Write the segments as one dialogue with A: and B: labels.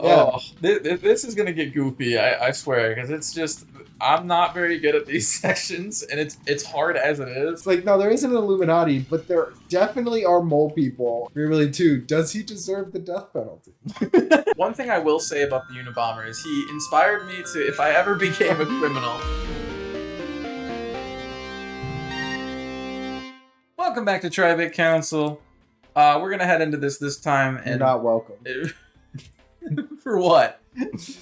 A: Oh, this is gonna get goofy. I swear, because it's just I'm not very good at these sections, and it's hard as it is.
B: It's like, no, there isn't an Illuminati, but there definitely are mole people. Really, too. Does he deserve the death penalty?
A: One thing I will say about the Unabomber is he inspired me to, if I ever became a criminal. Welcome back to Tri-Bit Council. We're gonna head into this time, and
B: You're not welcome.
A: For what?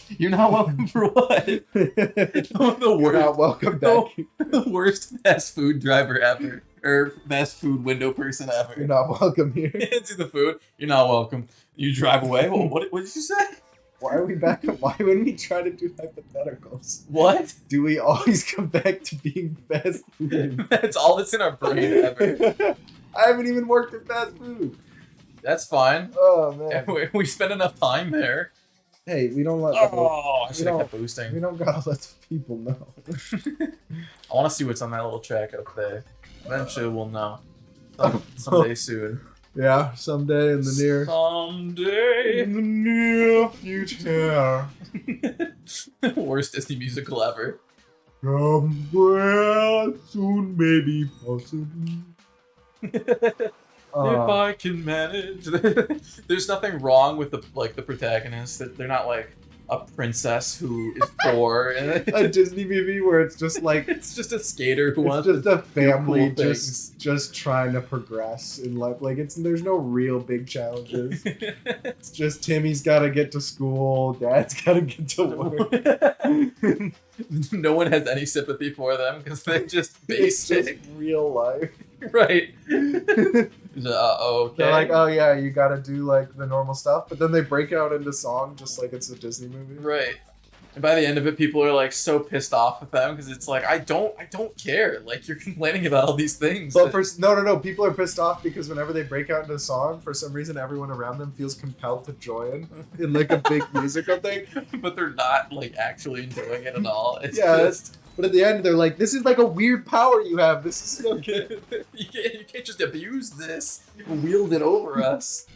A: You're not welcome for what? The worst,
B: You're not welcome back.
A: The worst fast food driver ever. Or fast food window person ever.
B: You're not welcome here.
A: Into the food. You're not welcome. You drive away. What did you say?
B: Why are we back? Why when we try to do hypotheticals?
A: What?
B: Do we always come back to being fast food?
A: That's all that's in our brain ever.
B: I haven't even worked in fast food.
A: That's fine.
B: Oh, man.
A: We spend enough time there.
B: Hey, we don't let
A: I should have kept boosting.
B: We don't gotta let people know.
A: I want to see what's on that little track up there. Eventually we'll know. Someday soon.
B: Yeah, someday in the near...
A: Someday.
B: In the near future.
A: Worst Disney musical ever.
B: Somewhere soon, maybe, possibly.
A: If I can manage. There's nothing wrong with the protagonists. That they're not like a princess who is poor.
B: A Disney movie where it's just like
A: it's just a skater who wants
B: just a family
A: cool
B: just trying to progress in life. Like there's no real big challenges. It's just Timmy's got to get to school, Dad's got to get to work.
A: No one has any sympathy for them because they're just basic.
B: It's just real life.
A: Right. Okay.
B: They're like, oh yeah, you gotta do like the normal stuff, but then they break out into song just like it's a Disney movie.
A: Right. And by the end of it, people are like so pissed off with them because it's like I don't care. Like you're complaining about all these things.
B: But no, people are pissed off because whenever they break out into a song, for some reason everyone around them feels compelled to join in like a big musical thing.
A: But they're not like actually enjoying it at all. It's
B: just. But at the end, they're like, "This is like a weird power you have. This is so good.
A: You can't just abuse this. Wield it over us."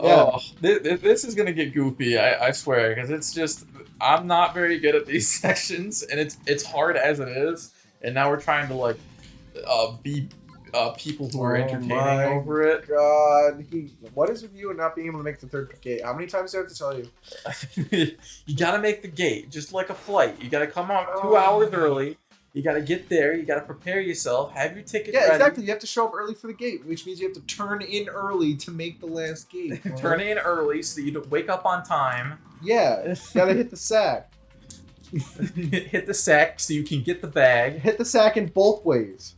B: Yeah.
A: Oh, this is gonna get goofy. I swear, because it's just I'm not very good at these sections, and it's hard as it is. And now we're trying to like be people who are entertaining over it.
B: God, what is with you and not being able to make the third gate? How many times do I have to tell you?
A: You gotta make the gate, just like a flight. You gotta come out 2 hours early. You gotta get there. You gotta prepare yourself. Have your ticket ready.
B: Yeah, exactly. You have to show up early for the gate, which means you have to turn in early to make the last gate.
A: Turn in early so you don't wake up on time.
B: Yeah, you gotta hit the sack.
A: Hit the sack so you can get the bag.
B: Hit the sack in both ways.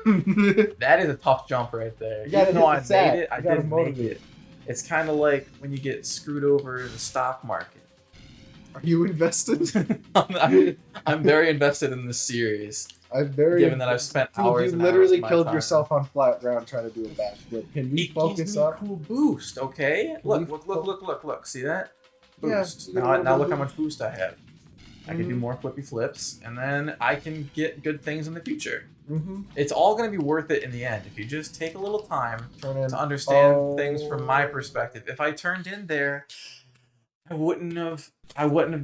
A: That is a tough jump right there. Even though I made it, I didn't make it. It's kind of like when you get screwed over in the stock market.
B: Are you invested?
A: I'm very invested in this series. Given that I've spent hours.
B: You literally killed yourself on flat ground trying to do a backflip. Can we focus up?
A: Cool boost, okay? Look. See that? Boost.
B: Yeah,
A: now look how much boost I have. I can do more flippy flips, and then I can get good things in the future.
B: Mm-hmm.
A: It's all going to be worth it in the end if you just take a little time to understand things from my perspective. If I turned in there, I wouldn't have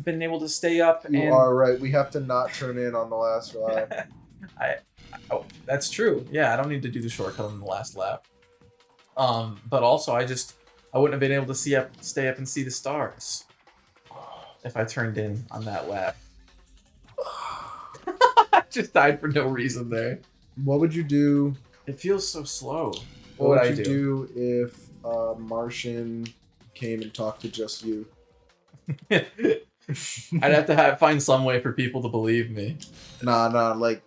A: been able to stay up.
B: You are right. We have to not turn in on the last lap.
A: That's true. Yeah, I don't need to do the shortcut on the last lap. But also I wouldn't have been able to stay up and see the stars if I turned in on that lap. I just died for no reason there.
B: What would you do?
A: It feels so slow.
B: What would I do if a Martian came and talked to just you?
A: I'd have to find some way for people to believe me.
B: Nah, like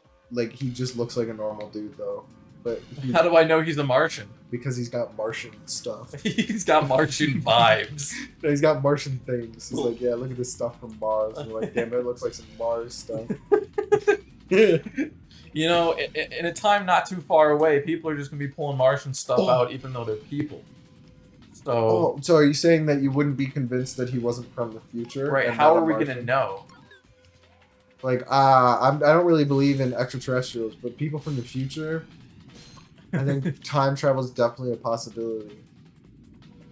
B: he just looks like a normal dude though. But
A: how do I know he's a Martian?
B: Because he's got Martian stuff.
A: He's got Martian vibes.
B: He's got Martian things. He's like, yeah, look at this stuff from Mars. And we're like, damn, it looks like some Mars stuff.
A: You know, in a time not too far away, people are just gonna be pulling Martian stuff out, even though they're people. So,
B: so are you saying that you wouldn't be convinced that he wasn't from the future?
A: Right? How are we gonna know?
B: Like, I don't really believe in extraterrestrials, but people from the future, I think time travel is definitely a possibility.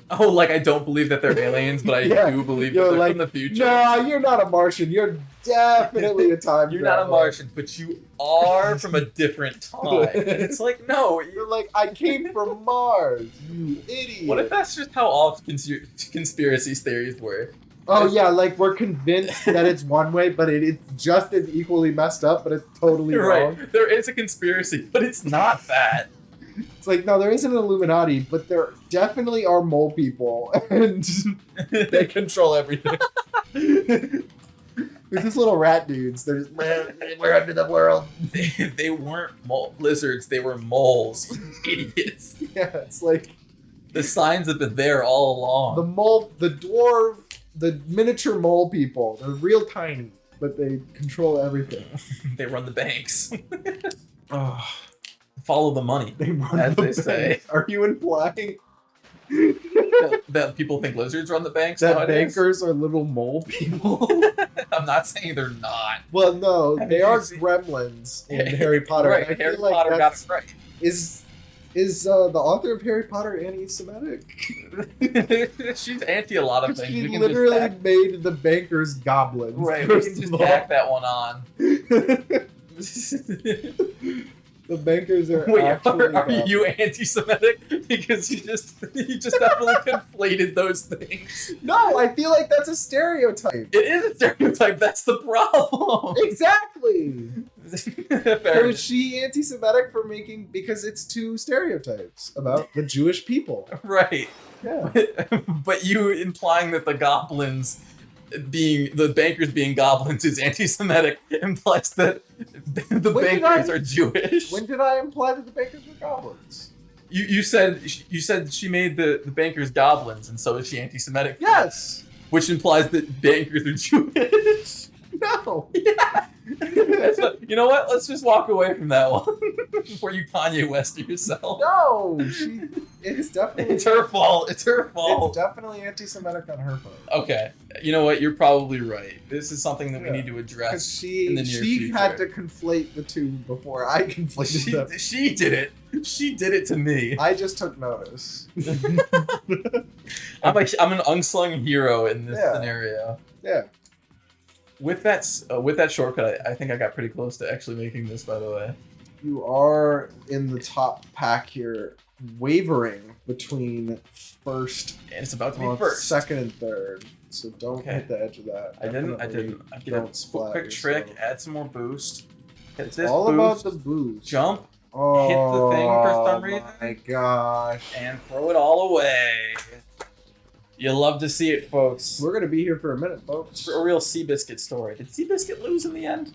A: Oh, like I don't believe that they're aliens, but I
B: Yeah,
A: do believe that
B: you're
A: they're
B: like,
A: from the future.
B: No, you're not a Martian. You're definitely a time
A: You're not a
B: traveler.
A: Martian, but you are from a different time. And it's like, no.
B: You're like, I came from Mars, you idiot.
A: What if that's just how all conspiracy theories work?
B: Oh yeah, like we're convinced that it's one way, but it's just as equally messed up, but it's totally
A: You're
B: wrong.
A: right. There is a conspiracy, but it's not that.
B: It's like, no, there isn't an Illuminati, but there definitely are mole people, and they control everything. There's just little rat dudes. They're just, we're under the world.
A: They weren't lizards, they were moles. Idiots.
B: Yeah, it's like
A: The signs have been there all along.
B: the dwarf, the miniature mole people. They're real tiny, but they control everything.
A: They run the banks.
B: Oh,
A: Follow the money,
B: they run
A: as
B: the
A: they say.
B: banks. Are you implying
A: That people think lizards run the banks
B: that
A: nowadays?
B: bankers are little mole people?
A: I'm not saying they're not.
B: Well, no,
A: Have
B: they
A: you
B: are
A: seen-
B: gremlins in Harry Potter.
A: Right,
B: I feel
A: Harry
B: like
A: Potter got
B: that's-
A: it right.
B: Is the author of Harry Potter anti-Semitic?
A: She's anti a lot of things.
B: She
A: We can
B: literally
A: just tack,
B: made the bankers goblins.
A: right, we
B: first
A: can just
B: of all.
A: tack that one on.
B: The bankers are
A: Wait,
B: actually
A: are
B: goblins.
A: you anti-Semitic? Because you just definitely conflated those things.
B: No, I feel like that's a stereotype.
A: It is a stereotype. That's the problem.
B: Exactly.
A: Fair
B: So is she anti-Semitic for making, because it's two stereotypes about the Jewish people.
A: right.
B: Yeah.
A: But you implying that the bankers being goblins is anti-Semitic implies that the
B: When did
A: bankers
B: I-
A: are Jewish.
B: When did I imply that the bankers were goblins?
A: You said she made the bankers goblins, and so is she anti-Semitic?
B: Yes.
A: Which implies that bankers are Jewish.
B: No.
A: Yeah. That's what, you know what? Let's just walk away from that one before you Kanye West yourself.
B: No. It's definitely.
A: It's her fault. It's her fault.
B: It's definitely anti-Semitic on her part.
A: Okay. You know what? You're probably right. This is something that we
B: Yeah.
A: need to
B: Because
A: address. in the near
B: she had to
A: future.
B: conflate the two before I conflated them.
A: She did it. She did it to me.
B: I just took notice.
A: I'm an unsung hero in this
B: Yeah.
A: scenario.
B: Yeah.
A: With that shortcut, I think I got pretty close to actually making this. By the way,
B: You are in the top pack here, wavering between first,
A: and it's about to be
B: well,
A: first.
B: second, and third. So don't
A: Okay.
B: hit the edge of that.
A: I didn't.
B: Definitely
A: I get
B: don't
A: a
B: splat
A: quick trick.
B: yourself.
A: Add some more boost. Hit
B: It's
A: this
B: all
A: boost.
B: about the boost.
A: Jump
B: Oh,
A: the thing for some reason.
B: my gosh.
A: and throw it all away. You love to see it, folks.
B: We're gonna be here for a minute, folks.
A: It's a real Seabiscuit story. Did Seabiscuit lose in the end?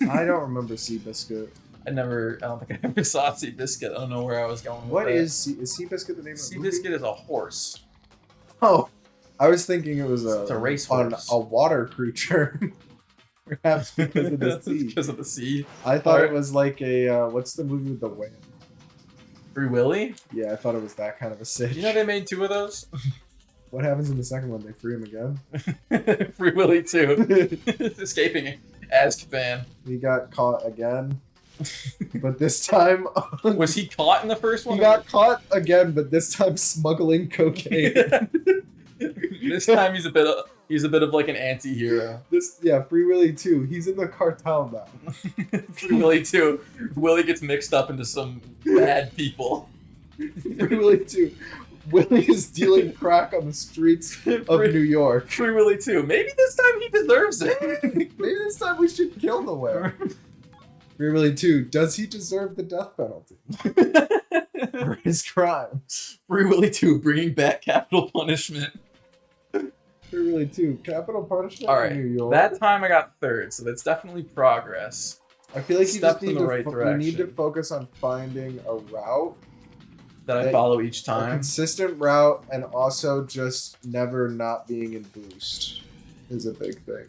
B: I don't remember Seabiscuit.
A: I don't think I ever saw Seabiscuit. I don't know where I was going with
B: What
A: that.
B: is Seabiscuit the name of the movie?
A: Seabiscuit is a horse.
B: Oh, I was thinking it was
A: It's a racehorse.
B: a water creature. Perhaps because of the sea.
A: Because of the sea.
B: I thought
A: Alright.
B: it was like a what's the movie with the whale?
A: Free Willy?
B: Yeah, I thought it was that kind of a sitch.
A: You know they made 2 of those?
B: What happens in the second one? They free him again.
A: Free Willy 2. Escaping Azkaban.
B: He got caught again, but this time
A: Was he caught in the first one?
B: he got caught again, but this time smuggling cocaine.
A: This time he's a bit of like an anti-hero.
B: Free Willy 2. He's in the cartel now.
A: Free Willy 2. Willy gets mixed up into some bad people.
B: Free Willy 2. Willy is dealing crack on the streets of New York.
A: Free Willy 2. Maybe this time he deserves it.
B: Maybe this time we should kill the whale. Free Willy 2. Does he deserve the death penalty for his crimes?
A: Free Willy 2, bringing back capital punishment.
B: Free Willy 2. Capital punishment
A: All right,
B: in New York.
A: that time I got 3rd, so that's definitely progress.
B: I feel like you
A: steps
B: just need
A: in the
B: to
A: right
B: we need to
A: direction.
B: focus on finding a route,
A: That I
B: That-
A: follow each
B: a
A: time.
B: consistent route, and also just never not being in boost is a big thing.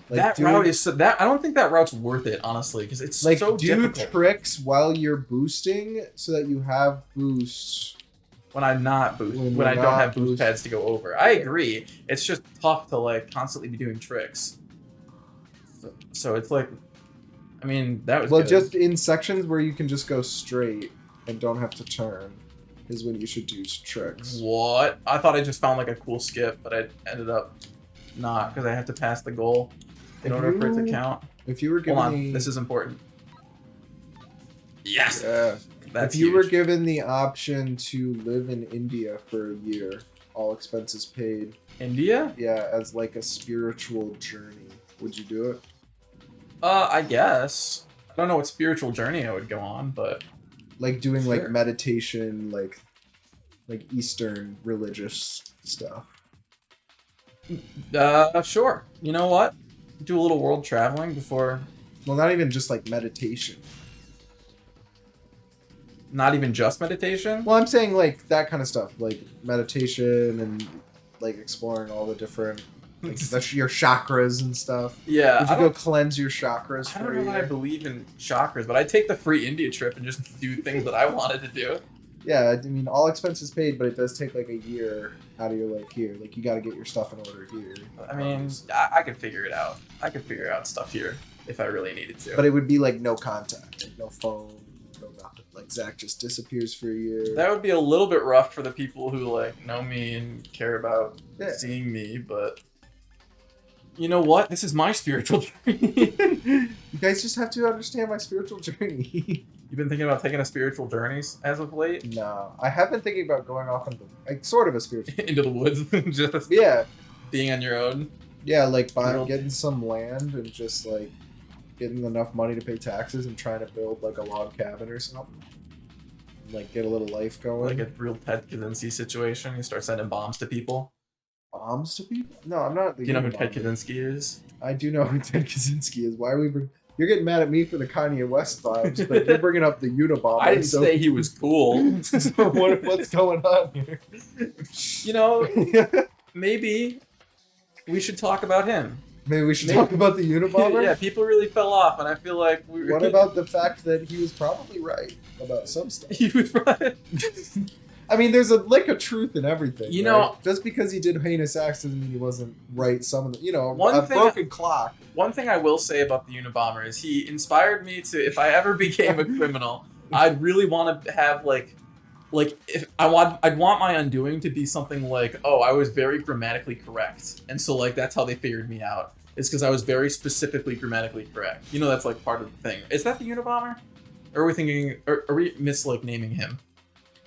A: That route is I don't think that route's worth it, honestly, because it's
B: like
A: so
B: do
A: difficult.
B: tricks while you're boosting so that you have boost.
A: When I'm not boost,
B: When
A: when I
B: you're
A: don't
B: not
A: have boost
B: boost-
A: pads to go over. I agree. It's just tough to like constantly be doing tricks. So it's like, I mean, that was
B: Well,
A: good.
B: just in sections where you can just go straight and don't have to turn. is when you should do tricks.
A: What? I thought I just found like a cool skip, but I ended up not because I have to pass the goal in order for it to count.
B: If you were given
A: Hold on, this is important. Yes.
B: Yeah.
A: That's
B: if you were
A: huge.
B: given the option to live in India for a year, all expenses paid.
A: India?
B: Yeah, as like a spiritual journey, would you do it?
A: I guess. I don't know what spiritual journey I would go on, but
B: Like doing
A: Sure.
B: like meditation, like Eastern religious stuff.
A: Sure. You know what? Do a little world traveling before.
B: Well, not even just like meditation.
A: Not even just meditation.
B: Well, I'm saying like that kind of stuff, like meditation and like exploring all the different, like your chakras and stuff.
A: Yeah.
B: Would you go cleanse your chakras
A: I
B: for
A: don't
B: a
A: know that I
B: year?
A: believe in chakras, but I'd take the free India trip and just do things that I wanted to do.
B: Yeah, I mean, all expenses paid, but it does take like a year out of your life here. Like you got to get your stuff in order here.
A: I mean, I could figure it out. I could figure out stuff here if I really needed to.
B: But it would be like no contact, like no phone, no nothing. Like Zach just disappears for a year.
A: That would be a little bit rough for the people who like know me and care about
B: Yeah.
A: seeing me, but you know what? This is my spiritual journey.
B: You guys just have to understand my spiritual journey.
A: You've been thinking about taking a spiritual journeys as of late
B: No, I have been thinking about going off into like sort of a spiritual.
A: into the woods, just
B: Yeah,
A: being on your own.
B: yeah, like
A: Real-
B: getting some land and just like getting enough money to pay taxes and trying to build like a log cabin or something. Like get a little life going.
A: Like a real Ted Kaczynski situation. You start sending bombs to people.
B: Bombs to people? No, I'm not.
A: Do you know who Ted
B: Unabomber.
A: Kaczynski is?
B: I do know who Ted Kaczynski is. Why are we? You're getting mad at me for the Kanye West vibes, but you're bringing up the Unabomber.
A: I didn't
B: so,
A: say he was cool.
B: so what's going on here?
A: You know, maybe we should talk about him.
B: Maybe we should
A: Maybe-
B: talk about the Unabomber.
A: Yeah, people really fell off, and I feel like we.
B: What about the fact that he was probably right about some stuff?
A: he was right?
B: I mean, there's a lick of truth in everything.
A: You
B: right?
A: know-
B: just because he did heinous acts doesn't mean he wasn't right. Some of the,
A: One
B: a
A: thing-
B: broken clock.
A: One thing I will say about the Unabomber is he inspired me to, if I ever became a criminal, I'd really want to have like if I'd want my undoing to be something like, oh, I was very grammatically correct, and so like that's how they figured me out. It's because I was very specifically grammatically correct. You know, that's like part of the thing. Is that the Unabomber? Or are we thinking? Or are we naming him?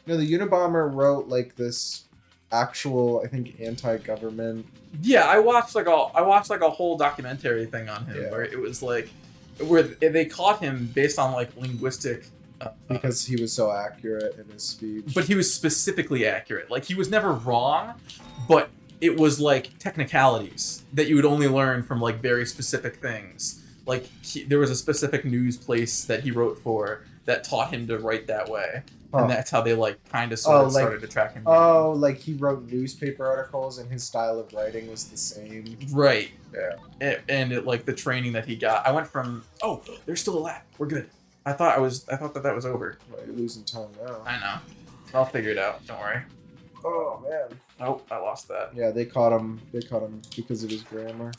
B: No, the Unabomber wrote like this actual, I think, anti-government.
A: Yeah, I watched like a whole documentary thing on him
B: Yeah.
A: where it was like where they caught him based on like linguistic.
B: Because he was so accurate in his speech.
A: But he was specifically accurate. Like he was never wrong, but it was like technicalities that you would only learn from like very specific things. Like there was a specific news place that he wrote for that taught him to write that way,
B: Huh.
A: and that's how they like kind of sort of
B: like-
A: started to track him.
B: Oh, like he wrote newspaper articles and his style of writing was the same.
A: Right.
B: Yeah.
A: And it, like the training that he got. I went from there's still a lap. We're good. I thought that was over.
B: Well, you're losing time now.
A: I know. I'll figure it out. Don't worry.
B: Oh man.
A: Oh, I lost that.
B: Yeah, they caught him. They caught him because of his grammar.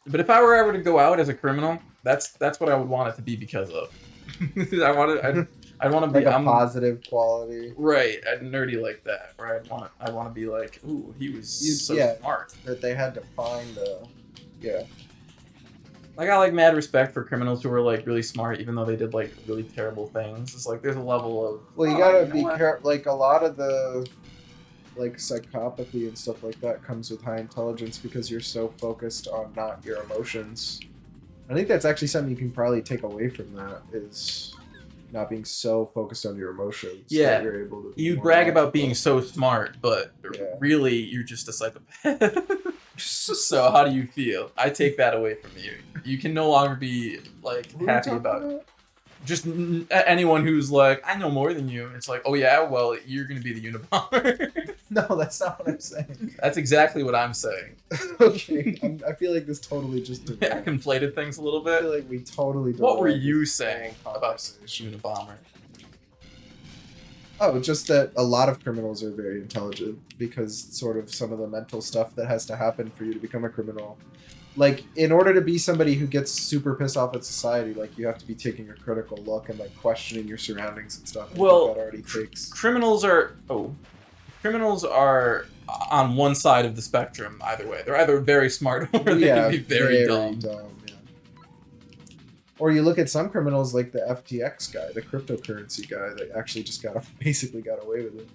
A: But if I were ever to go out as a criminal, that's what I would want it to be because of. I'd want to be
B: Like a positive quality
A: right, I'd nerdy like that. Where I want to be like, ooh, he was so
B: yeah.
A: smart.
B: that they had to find. Yeah.
A: I got like mad respect for criminals who are like really smart, even though they did like really terrible things. It's like there's a level of
B: Well, you
A: oh,
B: gotta
A: know
B: be
A: what?
B: careful. Like a lot of the, like psychopathy and stuff like that comes with high intelligence because you're so focused on not your emotions. I think that's actually something you can probably take away from that is not being so focused on your emotions.
A: Yeah.
B: that you're able to. Be
A: You
B: more
A: brag about
B: logical.
A: being so smart, but
B: Yeah.
A: really you're just a psychopath. So how do you feel? I take that away from you. You can no longer be like
B: Who are you
A: happy
B: talking
A: about just anyone who's like, I know more than you. It's like, oh yeah, well you're gonna be the Unabomber.
B: No, that's not what I'm saying.
A: That's exactly what I'm saying.
B: Okay, I feel like this totally just.
A: I conflated things a little
B: I feel
A: bit.
B: like we totally.
A: What were
B: derailed
A: you
B: this
A: saying
B: whole
A: about
B: conversation.
A: Unabomber?
B: Oh, just that a lot of criminals are very intelligent because sort of some of the mental stuff that has to happen for you to become a criminal like in order to be somebody who gets super pissed off at society, like you have to be taking a critical look and like questioning your surroundings and stuff. I think
A: Well,
B: that already takes.
A: criminals are on one side of the spectrum either way. They're either very smart or they
B: Yeah,
A: can be very dumb.
B: Yeah. Or you look at some criminals like the FTX guy, the cryptocurrency guy, that actually just basically got away with it.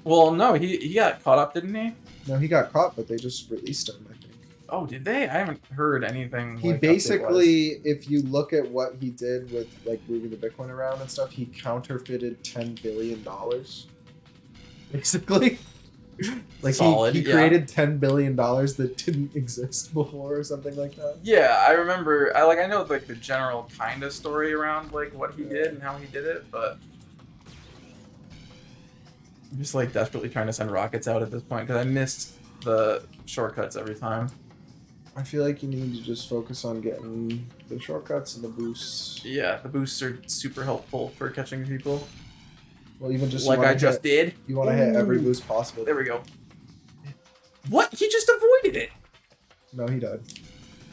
A: Well, no, he got caught up, didn't he?
B: No, he got caught, but they just released him, I think.
A: Oh, did they? I haven't heard anything.
B: He
A: like,
B: basically, if you look at what he did with like moving the Bitcoin around and stuff, he counterfeited $10 billion. Basically. Like
A: solid,
B: he created $10 billion that didn't exist before or something like that.
A: Yeah, I remember. I know like the general kind of story around like what he did and how he did it, but I'm just like desperately trying to send rockets out at this point because I missed the shortcuts every time.
B: I feel like you need to just focus on getting the shortcuts and the boosts.
A: Yeah, the boosts are super helpful for catching people.
B: Well, even just
A: like I just did.
B: You want to hit every boost possible.
A: There we go. What? He just avoided it.
B: No, he died.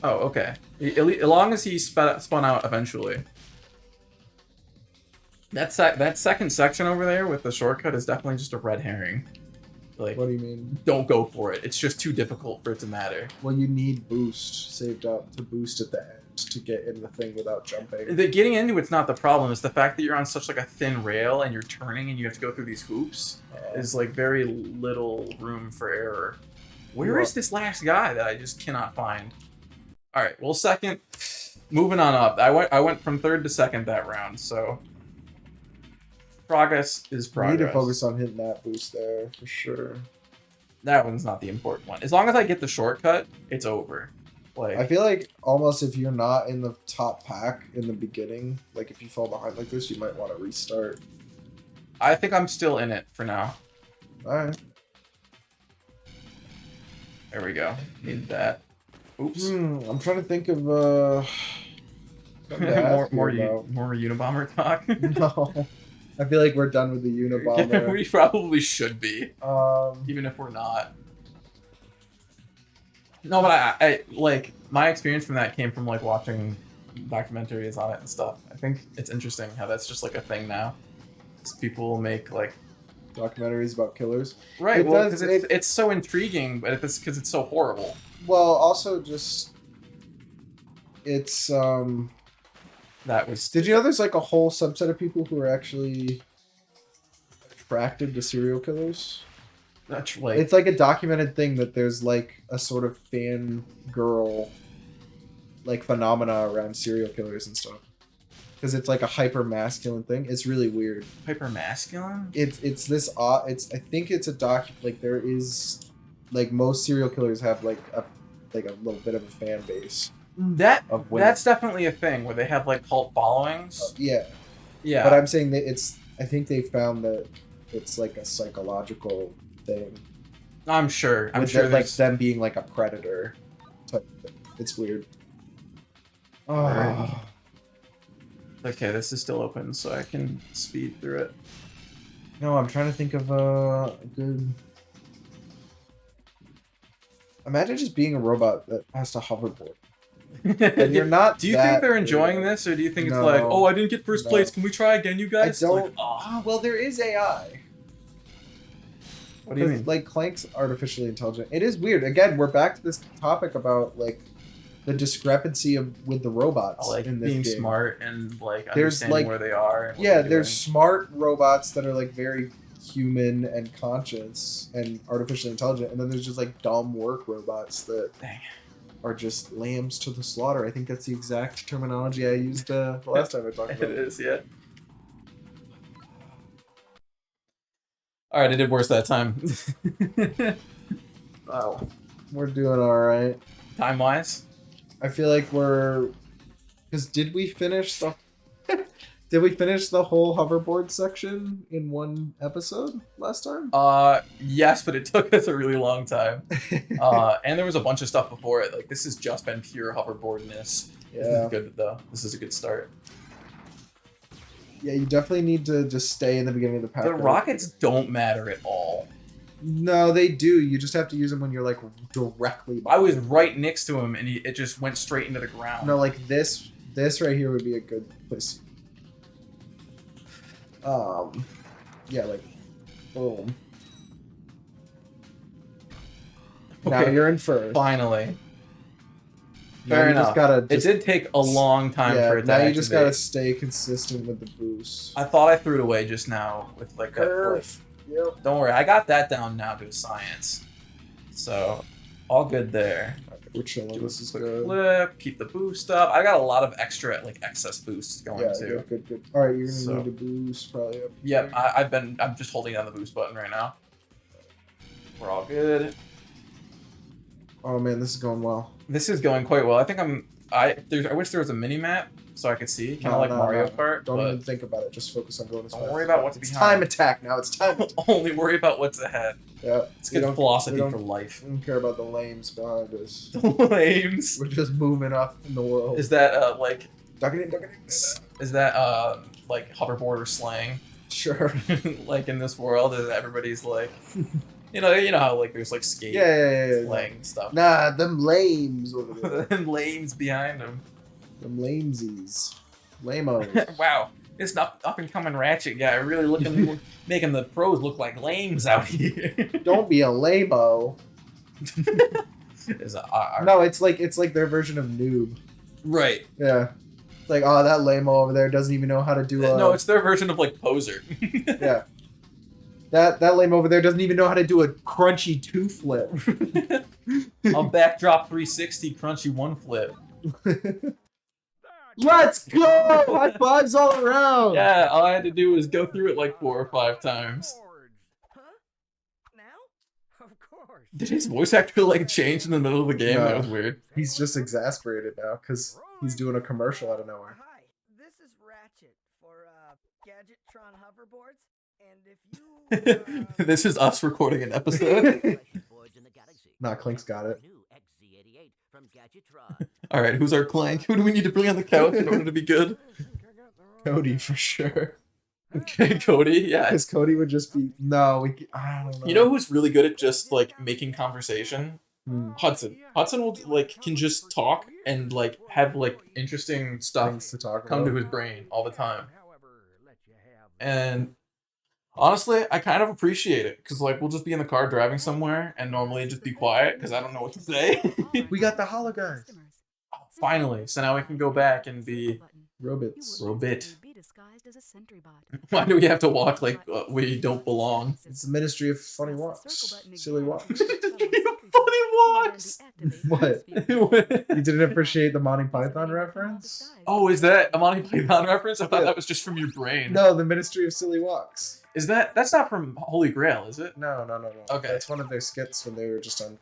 A: Oh, okay. As long as he spun out eventually. That second section over there with the shortcut is definitely just a red herring. Like,
B: what do you mean?
A: Don't go for it. It's just too difficult for it to matter.
B: Well, you need boost saved up to boost at the end to get in the thing without jumping.
A: The getting into it's not the problem. It's the fact that you're on such like a thin rail and you're turning and you have to go through these hoops is like very little room for error. Where is this last guy that I just cannot find? All right. Well, second. Moving on up. I went from third to second that round. So progress is progress.
B: You need to focus on hitting that boost there for sure.
A: That one's not the important one. As long as I get the shortcut, it's over. Like,
B: I feel like almost if you're not in the top pack in the beginning, like if you fall behind like this, you might want to restart.
A: I think I'm still in it for now.
B: Alright.
A: There we go. Need that. Oops.
B: I'm trying to think of
A: more Unabomber talk.
B: No. I feel like we're done with the Unabomber.
A: We probably should be. Even if we're not. No, but I like my experience from that came from like watching documentaries on it and stuff. I think it's interesting how that's just like a thing now. People make like
B: documentaries about killers,
A: right? Well, because it's so intriguing, but it's because it's so horrible.
B: Well, also just it's
A: that was.
B: Did you know there's like a whole subset of people who are actually attracted to serial killers?
A: That's like
B: it's like a documented thing that there's like a sort of fan girl like phenomena around serial killers and stuff. Because it's like a hyper masculine thing. It's really weird.
A: Hyper masculine?
B: It's this I think it's a like there is like most serial killers have like a little bit of a fan base.
A: That's definitely a thing where they have like cult followings.
B: Yeah. But I'm saying that I think they found that it's like a psychological thing.
A: I'm sure
B: like them being like a predator type thing. It's weird. Oh.
A: Okay, this is still open, so I can speed through it.
B: No, I'm trying to think of a good. Imagine just being a robot that has to hoverboard. And you're not.
A: Do you think they're enjoying this, or do you think it's like, oh, I didn't get first place. Can we try again, you guys?
B: I don't. Well, there is AI.
A: What do you mean?
B: Like Clank's artificially intelligent. It is weird. Again, we're back to this topic about like the discrepancy with the robots
A: like
B: in this
A: being
B: game.
A: Smart and like understanding where they are. And
B: yeah, there's smart robots that are like very human and conscious and artificially intelligent, and then there's just like dumb work robots that are just lambs to the slaughter. I think that's the exact terminology I used the last time I talked about it.
A: It is, yeah. All right, I did worse that time.
B: Wow, we're doing all right.
A: Time wise,
B: I feel like we're because did we finish the whole hoverboard section in one episode last time?
A: Yes, but it took us a really long time. And there was a bunch of stuff before it. Like this has just been pure hoverboardness.
B: Yeah.
A: This is good though. This is a good start.
B: Yeah, you definitely need to just stay in the beginning of the path.
A: The rockets don't matter at all.
B: No, they do. You just have to use them when you're like directly.
A: I was right next to him, and it just went straight into the ground.
B: No, like this right here would be a good place. Yeah, like, boom. Now
A: Okay.
B: you're in first.
A: Finally.
B: Now
A: Fair
B: you
A: enough.
B: just gotta.
A: It did take a long time for it to
B: now you just gotta
A: activate.
B: stay consistent with the boost.
A: I thought I threw it away just now with like that flip.
B: Yep.
A: Don't worry, I got that down now to a science. So, all good there.
B: We're chilling. This is
A: Quick
B: good.
A: flip, keep the boost up. I got a lot of extra, like, excess boosts going
B: Yeah,
A: too.
B: good. All right, you're gonna
A: So-
B: need to boost probably up.
A: Yep,
B: here.
A: I'm just holding down the boost button right now. We're all good.
B: Oh man, this is going well.
A: This is going quite well. I think I wish there was a mini map so I could see, kind of like Mario Kart.
B: Don't
A: but
B: even think about it. Just focus on going as fast.
A: Don't worry about what's
B: It's
A: behind.
B: time attack now. It's time.
A: Only worry about what's ahead.
B: Yeah,
A: It's
B: we
A: good
B: don't-
A: philosophy
B: we don't-
A: for life.
B: I don't care about the lames behind us.
A: Flames.
B: We're just moving up in the world.
A: Is that like?
B: Duck it in.
A: Is that like hoverboard or slang?
B: Sure.
A: Like in this world, is everybody's like, you know how like there's like skate
B: Yeah.
A: slang stuff.
B: Nah, them lames over there.
A: And lames behind them.
B: Them lamesies. Lamos.
A: Wow, this up and coming Ratchet guy really making the pros look like lames out here.
B: Don't be a lamo. No, it's like their version of noob.
A: Right.
B: Yeah. It's like, oh, that lamo over there doesn't even know how to do a...
A: No, it's their version of like poser.
B: Yeah. That lame over there doesn't even know how to do a crunchy two flip.
A: A backdrop 360 crunchy one flip.
B: Let's go! High fives all around!
A: Yeah, all I had to do was go through it like 4 or 5 times.
C: Huh? Now? Of course.
A: Did his voice actor like change in the middle of the game?
B: No.
A: That was weird.
B: He's just exasperated now because he's doing a commercial out of nowhere.
C: Hi, this is Ratchet for Gadgetron hoverboards, and if you
A: This is us recording an episode.
B: Nah, Clank's got it.
A: All right, who's our Clank? Who do we need to bring on the couch in order to be good?
B: Cody for sure.
A: Okay, Cody. Yeah.
B: Because Cody would just be I don't know.
A: You know who's really good at just like making conversation?
B: Hmm.
A: Hudson. Hudson will like can just talk and like have like interesting stuff
B: Things to talk
A: come
B: about.
A: to his brain all the time. And honestly, I kind of appreciate it because like we'll just be in the car driving somewhere and normally just be quiet because I don't know what to say.
B: We got the hollow guys.
A: Finally, so now we can go back and be
B: Robots.
A: Robit. Why do we have to walk like we don't belong?
B: It's the Ministry of Funny Walks. Silly Walks.
A: Funny walks.
B: What? You didn't appreciate the Monty Python reference?
A: Oh, is that a Monty Python reference? I thought that was just from your brain.
B: No, the Ministry of Silly Walks.
A: Is that's not from Holy Grail, is it?
B: No.
A: Okay.
B: That's one of their skits when they were just on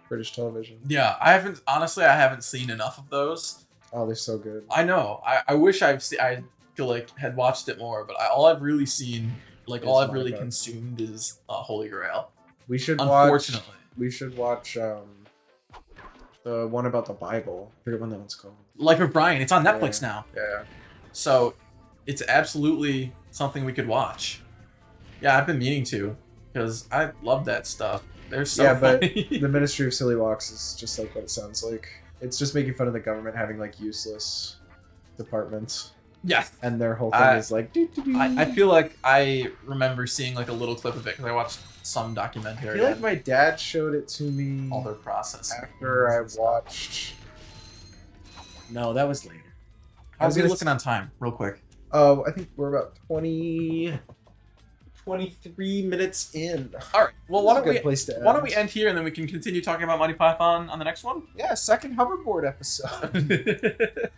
B: British television.
A: Yeah, I haven't seen enough of those.
B: Oh, they're so good.
A: I know. I wish I feel like had watched it more, but all I've really seen, like all
B: Is
A: I've really
B: Monty Python.
A: consumed is Holy Grail.
B: We should
A: Unfortunately.
B: watch the one about the Bible. I forget what that one's called.
A: Life of Brian. It's on Netflix now.
B: Yeah.
A: So it's absolutely something we could watch. Yeah, I've been meaning to because I love that stuff. They're so
B: Yeah, but
A: funny.
B: the Ministry of Silly Walks is just like what it sounds like. It's just making fun of the government having like useless departments,
A: Yes.
B: and their whole thing is like.
A: I feel like I remember seeing like a little clip of it because I watched some
B: I
A: documentary
B: feel like
A: on
B: my dad showed it to me
A: all their process.
B: after I watched. No, that was later. I
A: I
B: was
A: was
B: gonna
A: looking on time, real quick.
B: Oh, I think we're about 23 minutes in.
A: All right. Well, why
B: That's a
A: don't
B: good
A: we
B: place to
A: why don't we end here and then we can continue talking about Monty Python on the next one?
B: Yeah, second hoverboard episode.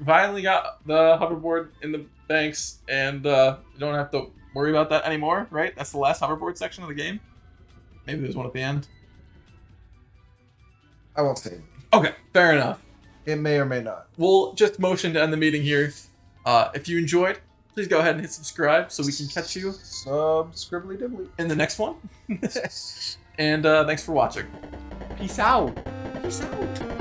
A: Finally got the hoverboard in the banks, and you don't have to worry about that anymore, right? That's the last hoverboard section of the game. Maybe there's one at the end.
B: I won't say it.
A: Okay, fair enough.
B: It may or may not.
A: We'll just motion to end the meeting here. If you enjoyed, please go ahead and hit subscribe so we can catch you
B: Scribbly dibbly.
A: in the next one. And thanks for watching.
B: Peace out.
A: Peace out.